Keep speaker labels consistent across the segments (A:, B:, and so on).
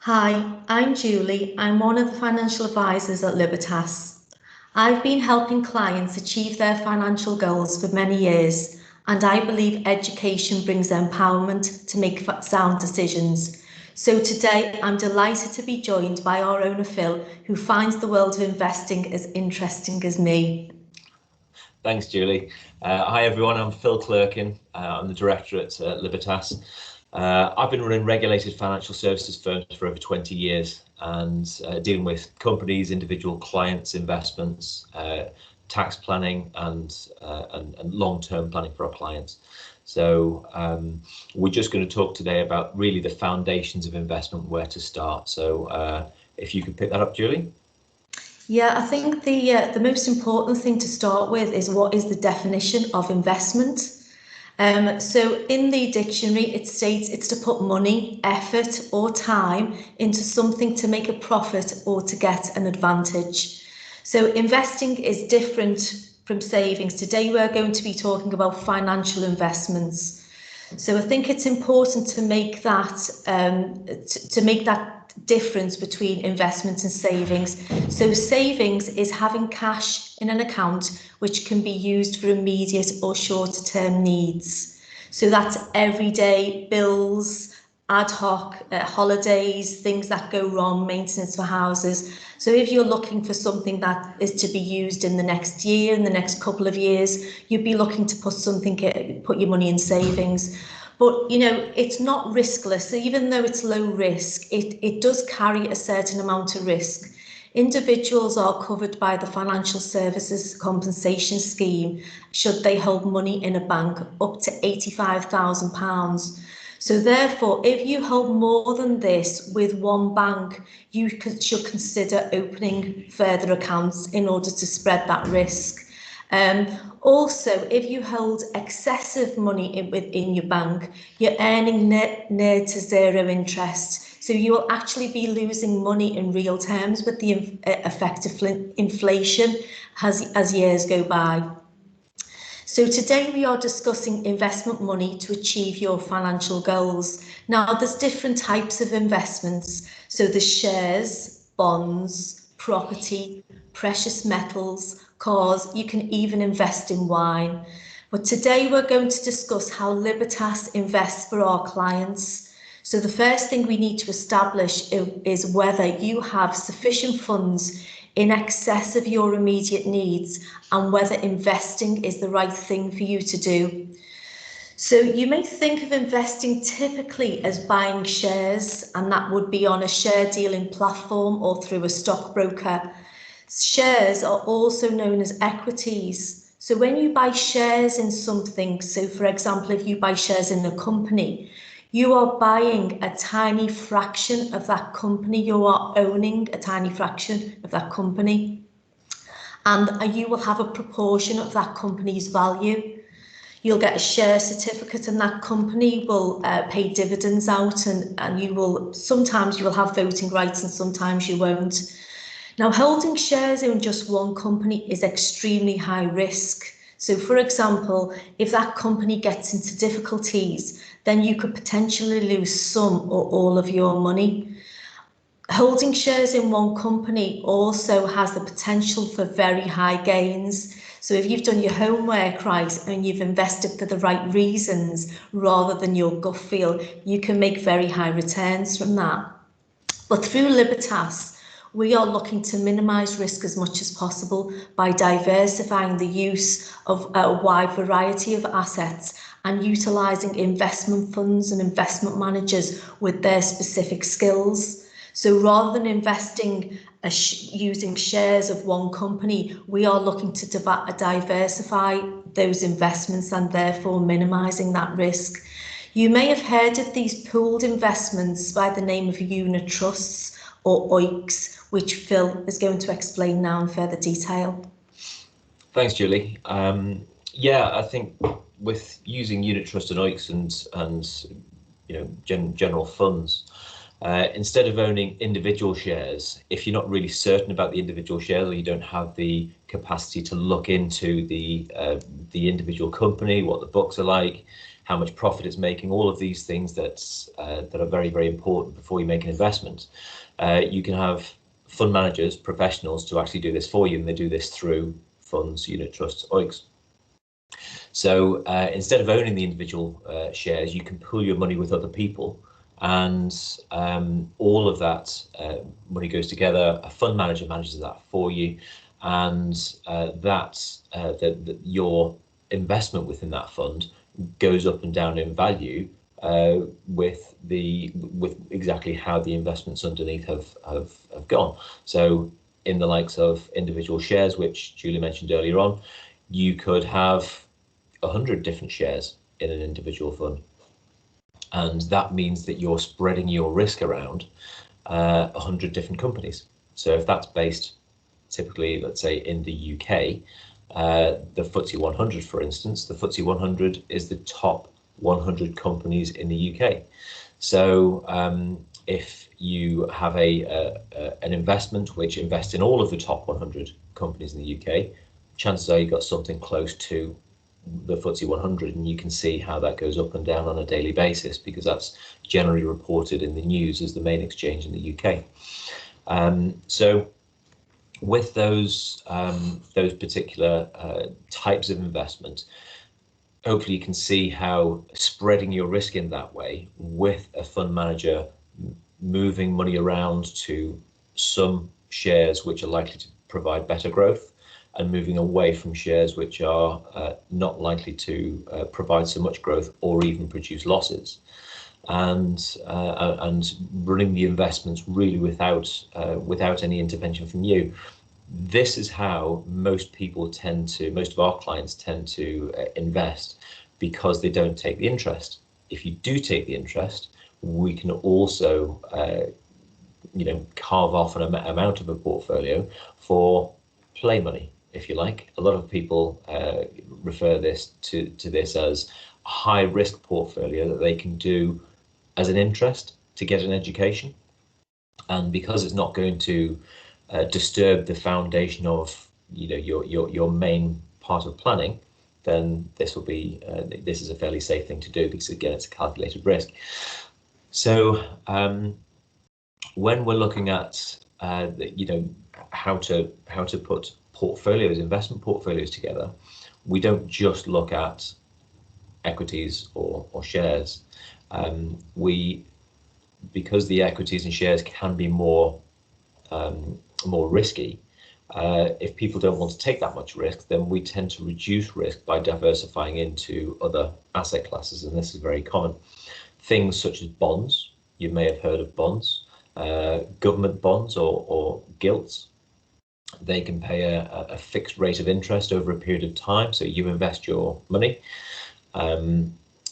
A: Hi, I'm Julie. I'm one of the financial advisors at Libertas. I've been helping clients achieve their financial goals for many years, and I believe education brings empowerment to make sound decisions. So today, I'm delighted to be joined by our owner Phil, who finds the world of investing as interesting as me.
B: Thanks, Julie. Hi, everyone. I'm Phil Clerkin. I'm the director at Libertas. I've been running regulated financial services firms for over 20 years and dealing with companies, individual clients, investments, tax planning and long-term planning for our clients. So we're just going to talk today about really the foundations of investment, where to start. So if you could pick that up, Julie.
A: Yeah, I think the most important thing to start with is what is the definition of investment. So in the dictionary, it states it's to put money, effort, or time into something to make a profit or to get an advantage. So investing is different from savings. Today, we're going to be talking about financial investments. So I think it's important to make that difference between investment and savings. So savings is having cash in an account which can be used for immediate or shorter term needs. So that's everyday bills, ad hoc holidays, things that go wrong, maintenance for houses. So if you're looking for something that is to be used in the next year, in the next couple of years, you'd be looking to put your money in savings. But, you know, it's not riskless. So even though it's low risk, it does carry a certain amount of risk. Individuals are covered by the Financial Services Compensation Scheme should they hold money in a bank up to £85,000. So therefore, if you hold more than this with one bank, you should consider opening further accounts in order to spread that risk. Also, if you hold excessive money within your bank, you're earning near to zero interest. So you will actually be losing money in real terms with the effect of inflation as years go by. So today we are discussing investment money to achieve your financial goals. Now there's different types of investments. So there's shares, bonds, property, precious metals, cars, you can even invest in wine. But today we're going to discuss how Libertas invests for our clients. So the first thing we need to establish is whether you have sufficient funds in excess of your immediate needs and whether investing is the right thing for you to do. So you may think of investing typically as buying shares, and that would be on a share dealing platform or through a stockbroker. Shares are also known as equities. So when you buy shares in something, so for example, if you buy shares in a company, you are buying a tiny fraction of that company. You are owning a tiny fraction of that company. And you will have a proportion of that company's value. You'll get a share certificate and that company will pay dividends out and sometimes you will have voting rights and sometimes you won't. Now, holding shares in just one company is extremely high risk. So for example, if that company gets into difficulties, then you could potentially lose some or all of your money. Holding shares in one company also has the potential for very high gains. So if you've done your homework right and you've invested for the right reasons rather than your gut feel, you can make very high returns from that. But through Libertas, we are looking to minimise risk as much as possible by diversifying the use of a wide variety of assets and utilising investment funds and investment managers with their specific skills. So rather than investing using shares of one company, we are looking to diversify those investments and therefore minimising that risk. You may have heard of these pooled investments by the name of unit trusts or OICs, which Phil is going to explain now in further detail.
B: Thanks, Julie. Yeah, I think with using unit trust and OICs and general funds, Instead of owning individual shares, if you're not really certain about the individual shares, or you don't have the capacity to look into the individual company, what the books are like, how much profit it's making, all of these things that are very, very important before you make an investment, you can have fund managers, professionals, to actually do this for you, and they do this through funds, unit trusts, OICs. So instead of owning the individual shares, you can pool your money with other people, and all of that money goes together. A fund manager manages that for you, and your investment within that fund goes up and down in value with exactly how the investments underneath have gone. So in the likes of individual shares, which Julie mentioned earlier on, you could have 100 different shares in an individual fund, and that means that you're spreading your risk around 100 different companies. So if that's based typically, let's say, in the UK, the FTSE 100, for instance, the FTSE 100 is the top 100 companies in the UK. So if you have an investment which invests in all of the top 100 companies in the UK, chances are you've got something close to the FTSE 100, and you can see how that goes up and down on a daily basis, because that's generally reported in the news as the main exchange in the UK. So with those particular types of investment, hopefully you can see how spreading your risk in that way, with a fund manager moving money around to some shares which are likely to provide better growth, and moving away from shares which are not likely to provide so much growth or even produce losses, and running the investments really without any intervention from you. This is how most of our clients tend to invest, because they don't take the interest. If you do take the interest, we can also carve off an amount of a portfolio for play money, if you like. A lot of people refer to this as a high risk portfolio that they can do as an interest to get an education, and because it's not going to disturb the foundation of your main part of planning, then this is a fairly safe thing to do, because again, it's a calculated risk. So when we're looking at how to put investment portfolios together, we don't just look at equities or shares. Because the equities and shares can be more risky, if people don't want to take that much risk, then we tend to reduce risk by diversifying into other asset classes, and this is very common. Things such as bonds, you may have heard of bonds, government bonds or gilts. They can pay a fixed rate of interest over a period of time, so you invest your money.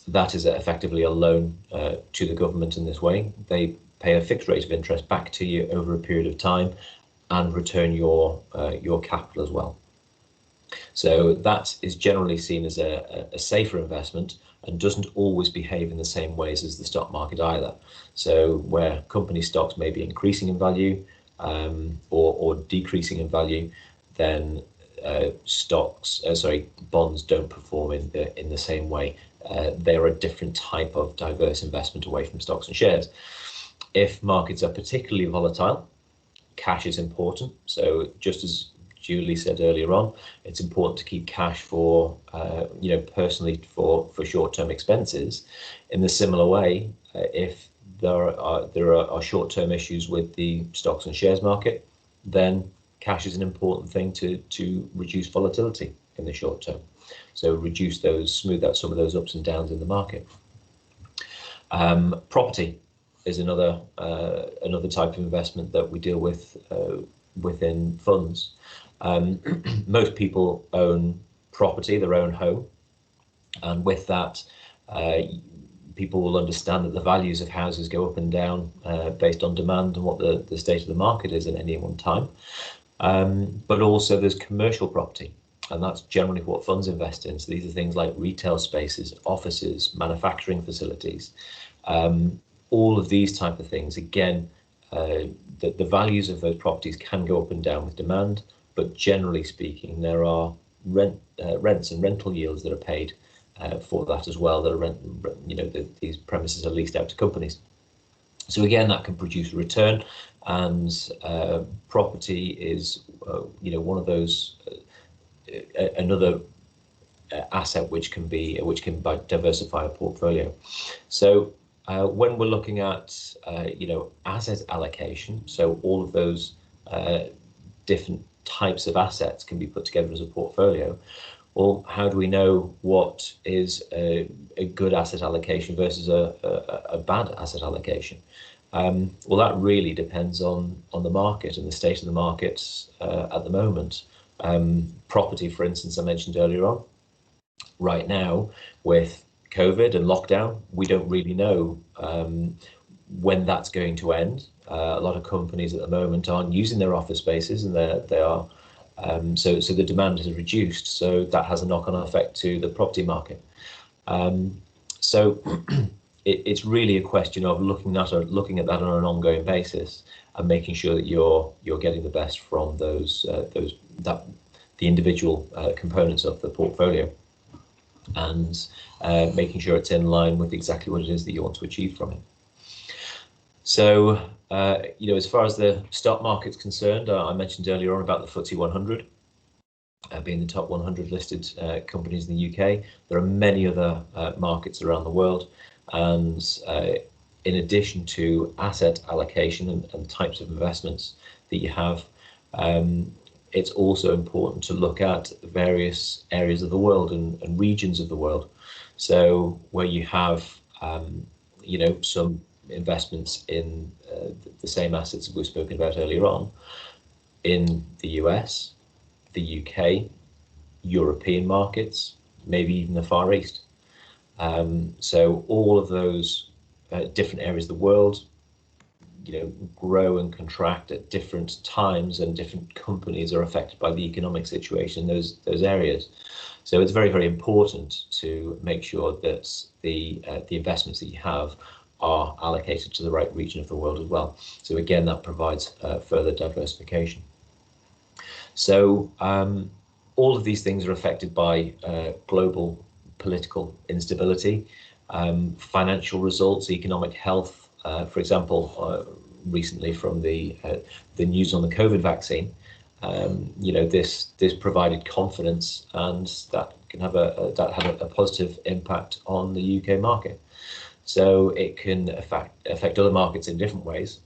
B: That is effectively a loan to the government in this way. They pay a fixed rate of interest back to you over a period of time, and return your capital as well. So that is generally seen as a safer investment, and doesn't always behave in the same ways as the stock market either. So where company stocks may be increasing in value or decreasing in value, then bonds don't perform in the same way. They're a different type of diverse investment away from stocks and shares. If markets are particularly volatile, cash is important. So just as Julie said earlier on, it's important to keep cash for personally for short-term expenses. In the similar way, if there are short-term issues with the stocks and shares market, then cash is an important thing to reduce volatility in the short term. So smooth out some of those ups and downs in the market. Property is another type of investment that we deal with within funds. Most people own property, their own home, and with that, people will understand that the values of houses go up and down based on demand and what the state of the market is at any one time. But also there's commercial property, and that's generally what funds invest in. So these are things like retail spaces, offices, manufacturing facilities. all of these type of things, again, the values of those properties can go up and down with demand, but generally speaking, there are rents and rental yields that are paid for that as well. That are these premises are leased out to companies. So again, that can produce a return, and property is one of those another asset which can diversify a portfolio. So when we're looking at asset allocation, so all of those different types of assets can be put together as a portfolio. Well, how do we know what is a good asset allocation versus a bad asset allocation? Well, that really depends on the market and the state of the markets at the moment. Property, for instance, I mentioned earlier on. Right now, with COVID and lockdown, we don't really know when that's going to end. A lot of companies at the moment aren't using their office spaces, and they are so the demand has reduced. So that has a knock-on effect to the property market. So it's really a question of looking at that on an ongoing basis and making sure that you're getting the best from the individual components of the portfolio, and making sure it's in line with exactly what it is that you want to achieve from it. So, as far as the stock market's concerned, I mentioned earlier on about the FTSE 100 being the top 100 listed companies in the UK. There are many other markets around the world, and in addition to asset allocation and types of investments that you have, it's also important to look at various areas of the world and regions of the world. So where you have, some investments in the same assets that we've spoken about earlier on, in the US, the UK, European markets, maybe even the Far East. So all of those different areas of the world, grow and contract at different times, and different companies are affected by the economic situation in those areas. So it's very, very important to make sure that the investments that you have are allocated to the right region of the world as well. So again, that provides further diversification. So all of these things are affected by global political instability, financial results, economic health. For example, recently from the news on the COVID vaccine, this provided confidence, and that can have a positive impact on the UK market. So it can affect other markets in different ways,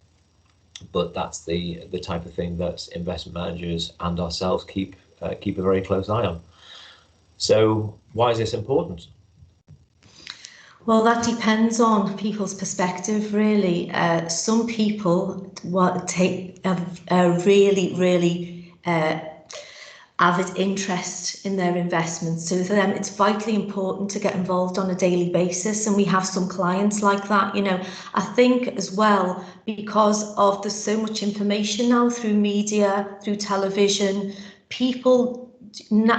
B: but that's the type of thing that investment managers and ourselves keep a very close eye on. So why is this important?
A: Well, that depends on people's perspective, really. Some people take a really, really avid interest in their investments. So for them, it's vitally important to get involved on a daily basis. And we have some clients like that. I think as well, because there's so much information now through media, through television, people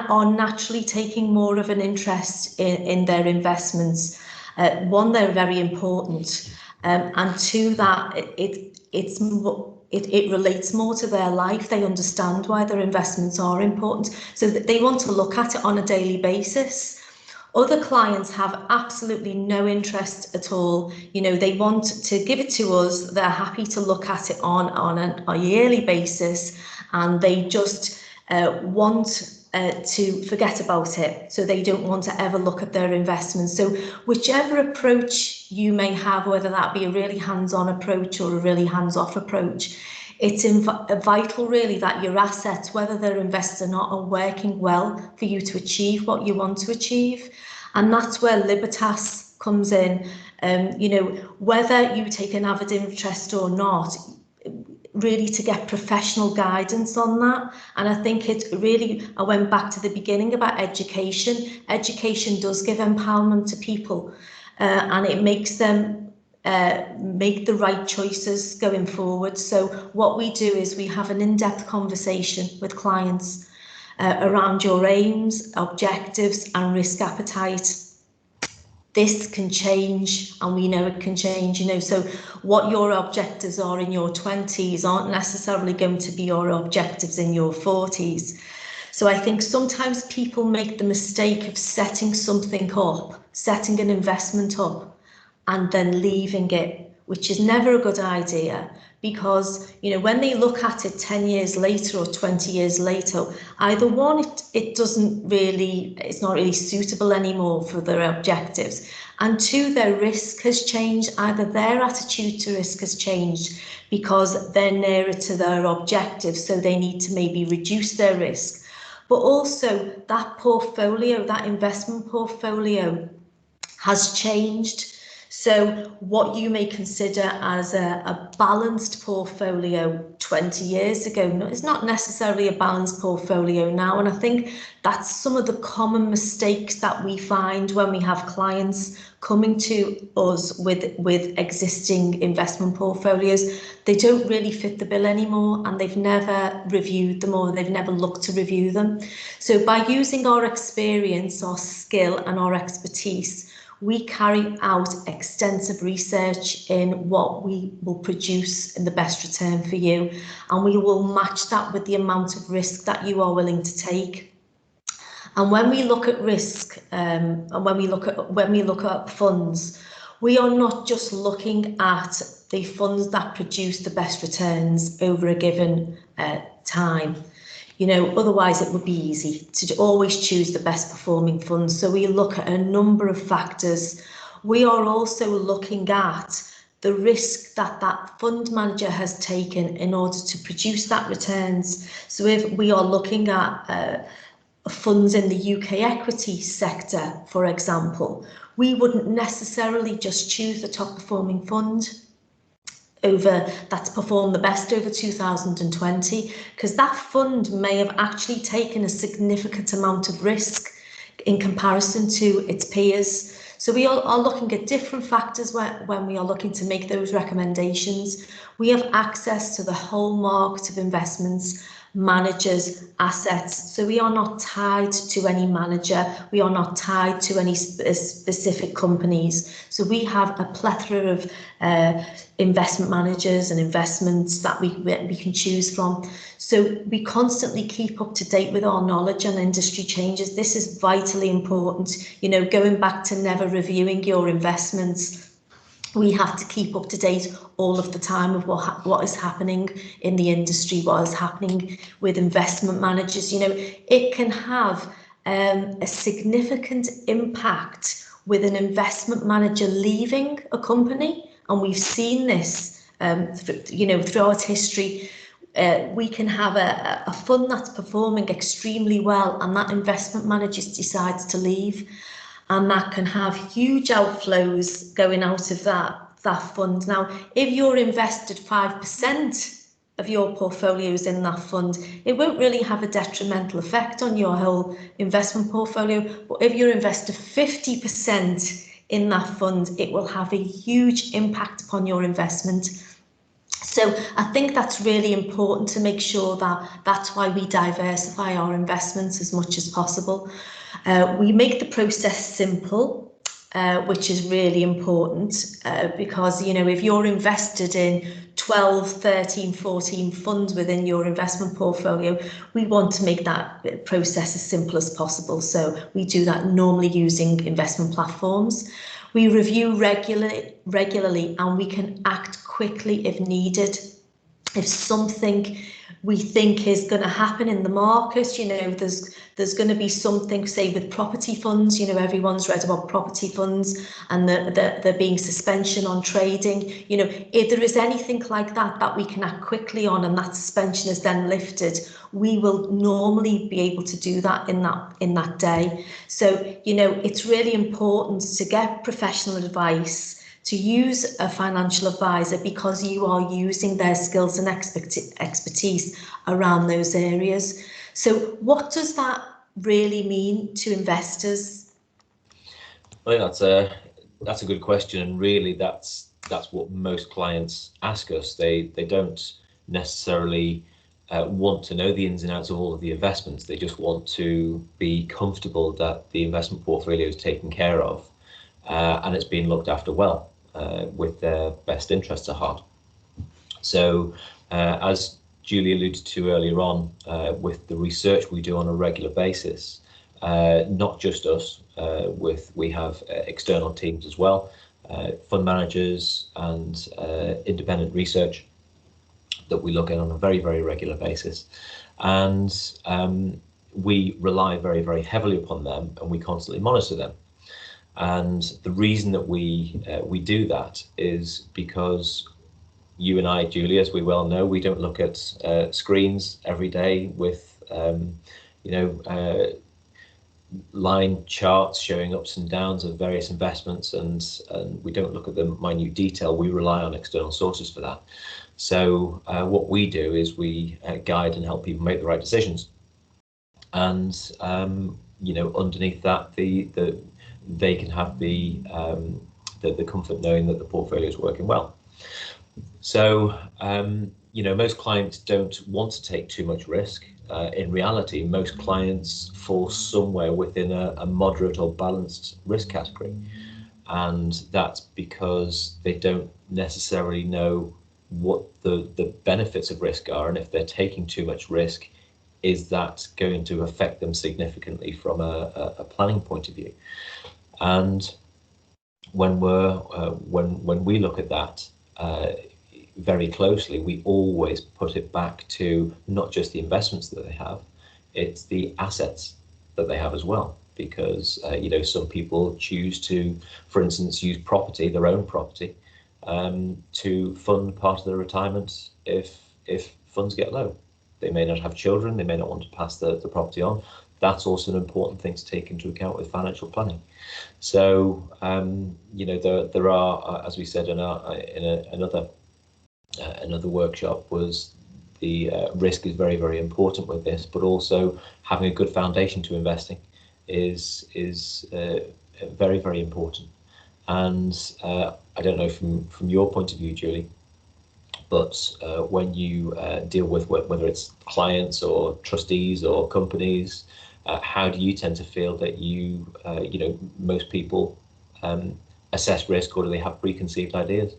A: are naturally taking more of an interest in their investments. One, they're very important, and two, that it relates more to their life. They understand why their investments are important, so that they want to look at it on a daily basis. Other clients have absolutely no interest at all. They want to give it to us. They're happy to look at it on a yearly basis, and they just want to forget about it. So they don't want to ever look at their investments. So whichever approach you may have, whether that be a really hands-on approach or a really hands-off approach, it's vital really that your assets, whether they're invested or not, are working well for you to achieve what you want to achieve. And that's where Libertas comes in. Whether you take an avid interest or not, really to get professional guidance on that. And I think I went back to the beginning about education. Education does give empowerment to people, and it makes them make the right choices going forward. So what we do is we have an in-depth conversation with clients around your aims, objectives and risk appetite. this can change, and we know it can change, you know, so what your objectives are in your 20s aren't necessarily going to be your objectives in your 40s. So I think sometimes people make the mistake of setting something up, setting an investment up, and then leaving it, which is never a good idea, because, you know, when they look at it 10 years later or 20 years later, either one, it's not really suitable anymore for their objectives, and two, their risk has changed. Either their attitude to risk has changed because they're nearer to their objectives, so they need to maybe reduce their risk, but also that portfolio, that investment portfolio has changed. So what you may consider as a balanced portfolio 20 years ago is not necessarily a balanced portfolio now. And I think that's some of the common mistakes that we find when we have clients coming to us with existing investment portfolios. They don't really fit the bill anymore, and they've never reviewed them, or they've never looked to review them. So by using our experience, our skill and our expertise, we carry out extensive research in what we will produce in the best return for you, and we will match that with the amount of risk that you are willing to take. And when we look at risk, and when we look at funds, we are not just looking at the funds that produce the best returns over a given time. You know, otherwise it would be easy to always choose the best performing funds. So we look at a number of factors. We are also looking at the risk that that fund manager has taken in order to produce that returns. So if we are looking at funds in the UK equity sector, for example, we wouldn't necessarily just choose the top performing fund that's performed the best over 2020, because that fund may have actually taken a significant amount of risk in comparison to its peers. So we are looking at different factors when we are looking to make those recommendations. We have access to the whole market of investments, managers, assets. So we are not tied to any manager. We are not tied to any specific companies. So we have a plethora of investment managers and investments that we can choose from. So we constantly keep up to date with our knowledge and industry changes. This is vitally important. You know, going back to never reviewing your investments, we have to keep up to date all of the time of what is happening in the industry, what is happening with investment managers. You know, it can have a significant impact with an investment manager leaving a company, and we've seen this, you know, throughout history. We can have a fund that's performing extremely well, and that investment manager decides to leave. And that can have huge outflows going out of that fund. Now, if you're invested 5% of your portfolios in that fund, it won't really have a detrimental effect on your whole investment portfolio. But if you're invested 50% in that fund, it will have a huge impact upon your investment. So I think that's really important to make sure that's why we diversify our investments as much as possible. We make the process simple, which is really important, because, you know, if you're invested in 12, 13, 14 funds within your investment portfolio, we want to make that process as simple as possible. So we do that normally using investment platforms. We review regularly, and we can act quickly if needed. If something we think is going to happen in the market, you know, there's going to be something, say with property funds, you know, everyone's read about property funds and there being suspension on trading. You know, if there is anything like that we can act quickly on, and that suspension is then lifted, we will normally be able to do that in that day. So, you know, it's really important to get professional advice, to use a financial advisor, because you are using their skills and expertise around those areas. So what does that really mean to investors?
B: I think that's a good question, and really that's what most clients ask us. They don't necessarily want to know the ins and outs of all of the investments. They just want to be comfortable that the investment portfolio is taken care of. and it's being looked after well, with their best interests at heart. So as Julie alluded to earlier on, with the research we do on a regular basis, not just us, we have external teams as well, fund managers and independent research that we look at on a very, very regular basis. And we rely very, very heavily upon them, and we constantly monitor them. And the reason that we do that is because you and I, Julie, as we well know, we don't look at screens every day with line charts showing ups and downs of various investments, and we don't look at the minute detail. We rely on external sources for that. So what we do is we guide and help people make the right decisions. And underneath that, they can have the comfort knowing that the portfolio is working well. So most clients don't want to take too much risk. In reality, most clients fall somewhere within a moderate or balanced risk category, and that's because they don't necessarily know what the benefits of risk are, and if they're taking too much risk, is that going to affect them significantly from a planning point of view? And when we look at that very closely, we always put it back to not just the investments that they have, it's the assets that they have as well. Because some people choose to, for instance, use property, their own property, to fund part of their retirement if funds get low. They may not have children, they may not want to pass the property on. That's also an important thing to take into account with financial planning. So there are, as we said in another workshop, was the risk is very, very important with this, but also having a good foundation to investing is very, very important. And I don't know from your point of view, Julie, but when you deal with whether it's clients or trustees or companies, how do you tend to feel that most people assess risk, or do they have preconceived ideas?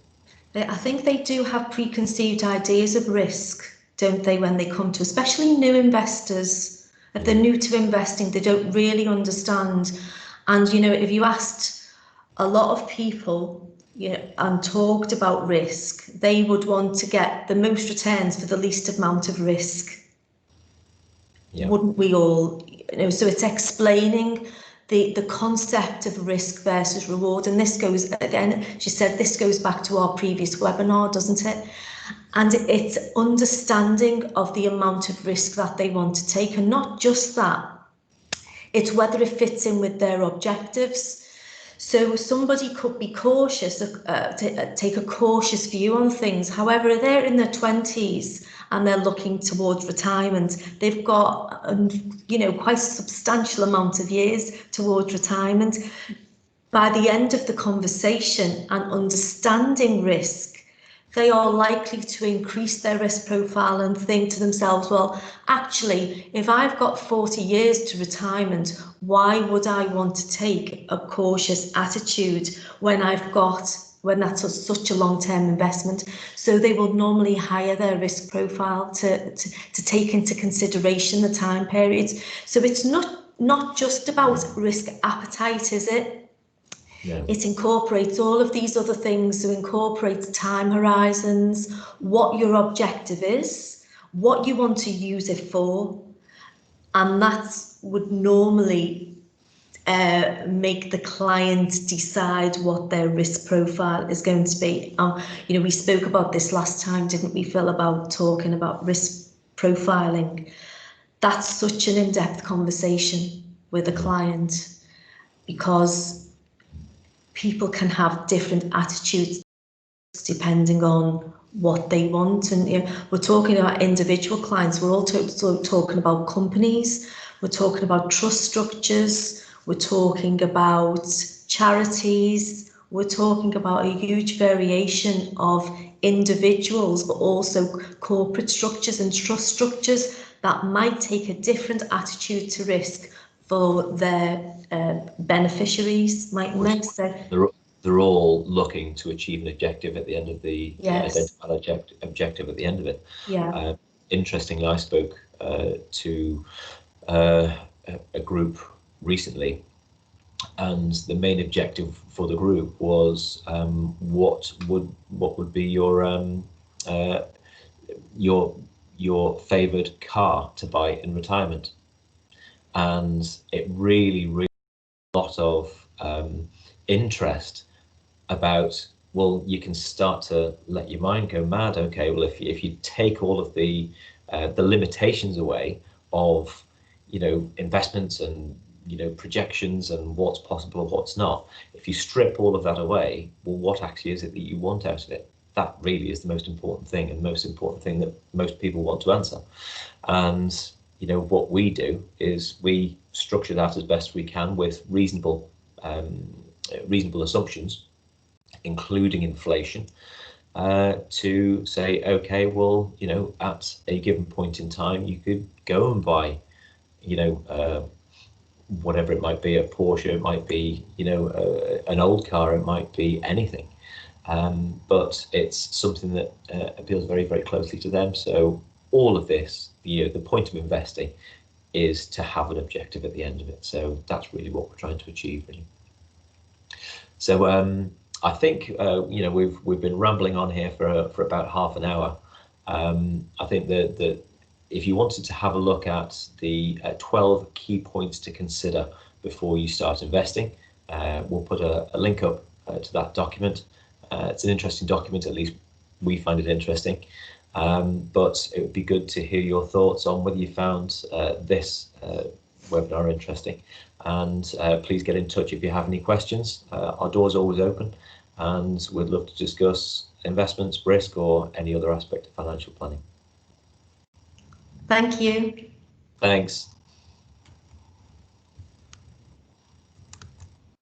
A: I think they do have preconceived ideas of risk, don't they, when they come to, especially new investors. If they're new to investing, they don't really understand. And, if you asked a lot of people, and talked about risk, they would want to get the most returns for the least amount of risk. Yeah. Wouldn't we all? So it's explaining the concept of risk versus reward. And this goes, again, she said, this goes back to our previous webinar, doesn't it? And it's understanding of the amount of risk that they want to take, and not just that, it's whether it fits in with their objectives. So somebody could be cautious, take a cautious view on things. However, they're in their 20s and they're looking towards retirement. They've got, quite a substantial amount of years towards retirement. By the end of the conversation and understanding risk, they are likely to increase their risk profile and think to themselves, well, actually, if I've got 40 years to retirement, why would I want to take a cautious attitude when that's such a long-term investment? So they will normally higher their risk profile to take into consideration the time periods. So it's not just about risk appetite, is it? Yeah. It incorporates all of these other things. So incorporates time horizons, what your objective is, what you want to use it for, and that would normally make the client decide what their risk profile is going to be. We spoke about this last time, didn't we, Phil, about talking about risk profiling. That's such an in-depth conversation with a client, because people can have different attitudes depending on what they want. And we're talking about individual clients, we're also talking about companies, we're talking about trust structures, we're talking about charities, we're talking about a huge variation of individuals, but also corporate structures and trust structures that might take a different attitude to risk for their beneficiaries, mightn't they? So
B: they're all looking to achieve an objective at the end of the
A: yes.
B: identified objective at the end of it.
A: Yeah.
B: Interestingly, I spoke to a group recently, and the main objective for the group was what would be your favoured car to buy in retirement, and it really a lot of interest about, well, you can start to let your mind go mad. Okay, well, if you take all of the limitations away of, you know, investments and, you know, projections and what's possible and what's not, if you strip all of that away, well, what actually is it that you want out of it? That really is the most important thing, and most important thing that most people want to answer. And, you know, what we do is we structure that as best we can with reasonable assumptions, including inflation, to say, okay, well, you know, at a given point in time, you could go and buy, you know, whatever it might be, a Porsche, it might be, you know, an old car, it might be anything. But it's something that appeals very closely to them. So all of this, you know, the point of investing is to have an objective at the end of it. So that's really what we're trying to achieve, really. So I think you know, we've been rambling on here for about half an hour. I think that if you wanted to have a look at the 12 key points to consider before you start investing, we'll put a link up to that document. It's an interesting document, at least we find it interesting. But it would be good to hear your thoughts on whether you found this webinar interesting. And please get in touch if you have any questions. Our door's always open, and we'd love to discuss investments, risk, or any other aspect of financial planning.
A: Thank you.
B: Thanks.